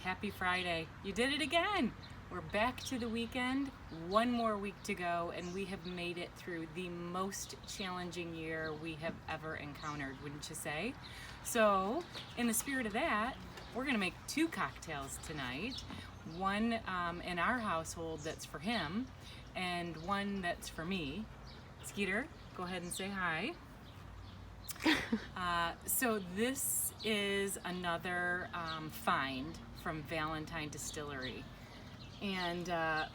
Happy Friday. You did it again. We're back to the weekend. One more week to go, and we have made it through the most challenging year we have ever encountered, wouldn't you say? So, in the spirit of that, we're going to make two cocktails tonight. One in our household that's for him, and one that's for me. Skeeter, go ahead and say hi. So this is another find from Valentine Distillery. And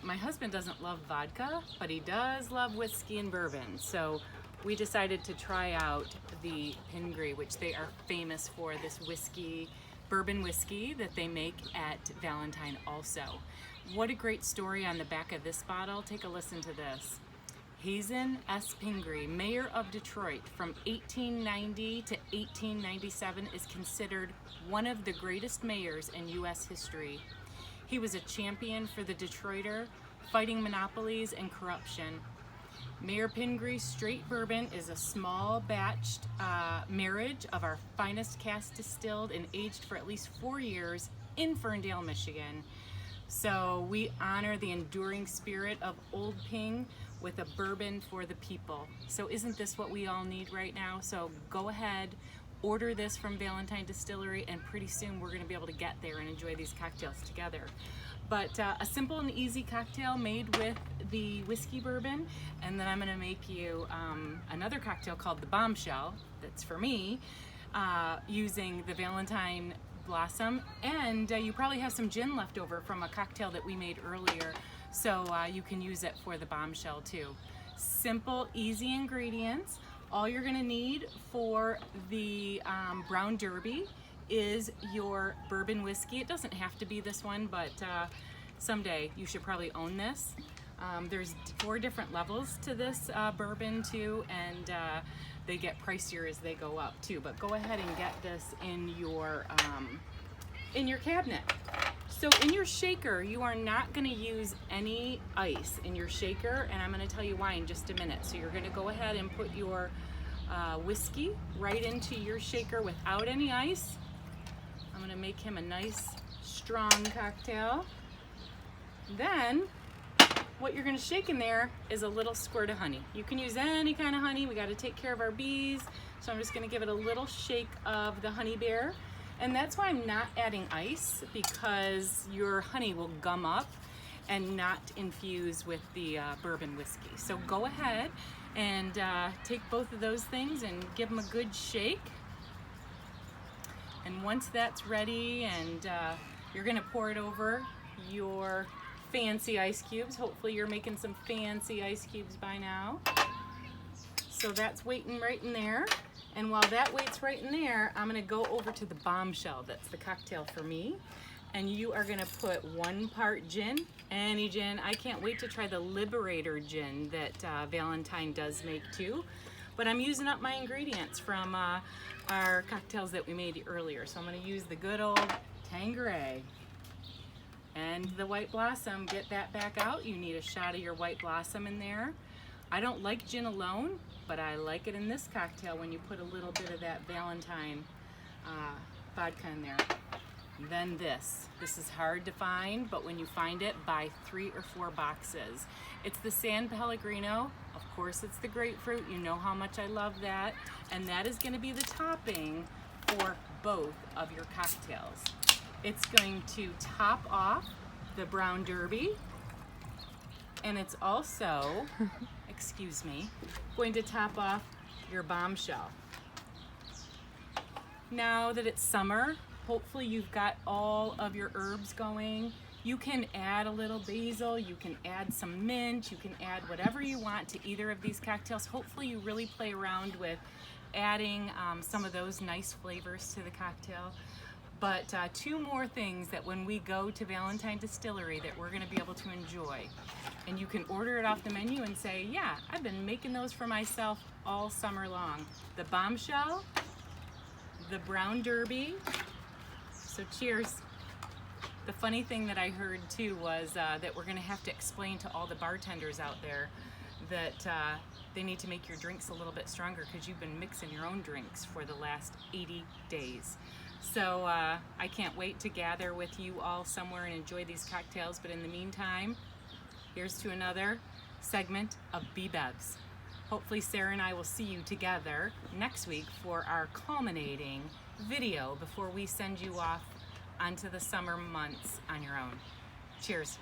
my husband doesn't love vodka, but he does love whiskey and bourbon. So we decided to try out the Pingree, which they are famous for, this whiskey, bourbon whiskey that they make at Valentine also. What a great story on the back of this bottle. Take a listen to this. Hazen S. Pingree, mayor of Detroit from 1890 to 1897, is considered one of the greatest mayors in U.S. history. He was a champion for the Detroiter, fighting monopolies and corruption. Mayor Pingree's straight bourbon is a small batched marriage of our finest cask distilled and aged for at least 4 years in Ferndale, Michigan. So we honor the enduring spirit of Old Ping with a bourbon for the people. So isn't this what we all need right now? So go ahead, order this from Valentine Distillery, and pretty soon we're going to be able to get there and enjoy these cocktails together. But a simple and easy cocktail made with the whiskey bourbon, and then I'm going to make you another cocktail called the Bombshell that's for me, using the Valentine Blossom, and you probably have some gin left over from a cocktail that we made earlier, so you can use it for the Bombshell too. Simple, easy ingredients. All you're going to need for the Brown Derby is your bourbon whiskey. It doesn't have to be this one, but someday you should probably own this. There's 4 different levels to this bourbon too, and they get pricier as they go up too. But go ahead and get this in your cabinet. So in your shaker, you are not going to use any ice in your shaker, and I'm going to tell you why in just a minute. So you're going to go ahead and put your whiskey right into your shaker without any ice. I'm going to make him a nice strong cocktail. Then what you're going to shake in there is a little squirt of honey. You can use any kind of honey. We got to take care of our bees. So I'm just going to give it a little shake of the honey bear. And that's why I'm not adding ice, because your honey will gum up and not infuse with the bourbon whiskey. So go ahead and take both of those things and give them a good shake. And once that's ready, and you're gonna pour it over your fancy ice cubes. Hopefully you're making some fancy ice cubes by now. So that's waiting right in there. And while that waits right in there, I'm gonna go over to the Bombshell. That's the cocktail for me. And you are gonna put 1 part gin, any gin. I can't wait to try the Liberator gin that Valentine does make too. But I'm using up my ingredients from our cocktails that we made earlier. So I'm gonna use the good old Tanqueray. And the White Blossom, get that back out. You need a shot of your White Blossom in there. I don't like gin alone, but I like it in this cocktail when you put a little bit of that Valentine vodka in there. Then this is hard to find, but when you find it, buy 3 or 4 boxes. It's the San Pellegrino. Of course, it's the grapefruit. You know how much I love that. And that is gonna be the topping for both of your cocktails. It's going to top off the Brown Derby, and it's also, excuse me, going to top off your Bombshell. Now that it's summer, hopefully you've got all of your herbs going. You can add a little basil, you can add some mint, you can add whatever you want to either of these cocktails. Hopefully you really play around with adding some of those nice flavors to the cocktail. But 2 more things that when we go to Valentine Distillery that we're gonna be able to enjoy. And you can order it off the menu and say, yeah, I've been making those for myself all summer long. The Bombshell, the Brown Derby. So cheers. The funny thing that I heard too was that we're gonna have to explain to all the bartenders out there that they need to make your drinks a little bit stronger because you've been mixing your own drinks for the last 80 days. So I can't wait to gather with you all somewhere and enjoy these cocktails. But in the meantime, here's to another segment of B-Bevs. Hopefully Sarah and I will see you together next week for our culminating video before we send you off onto the summer months on your own. Cheers.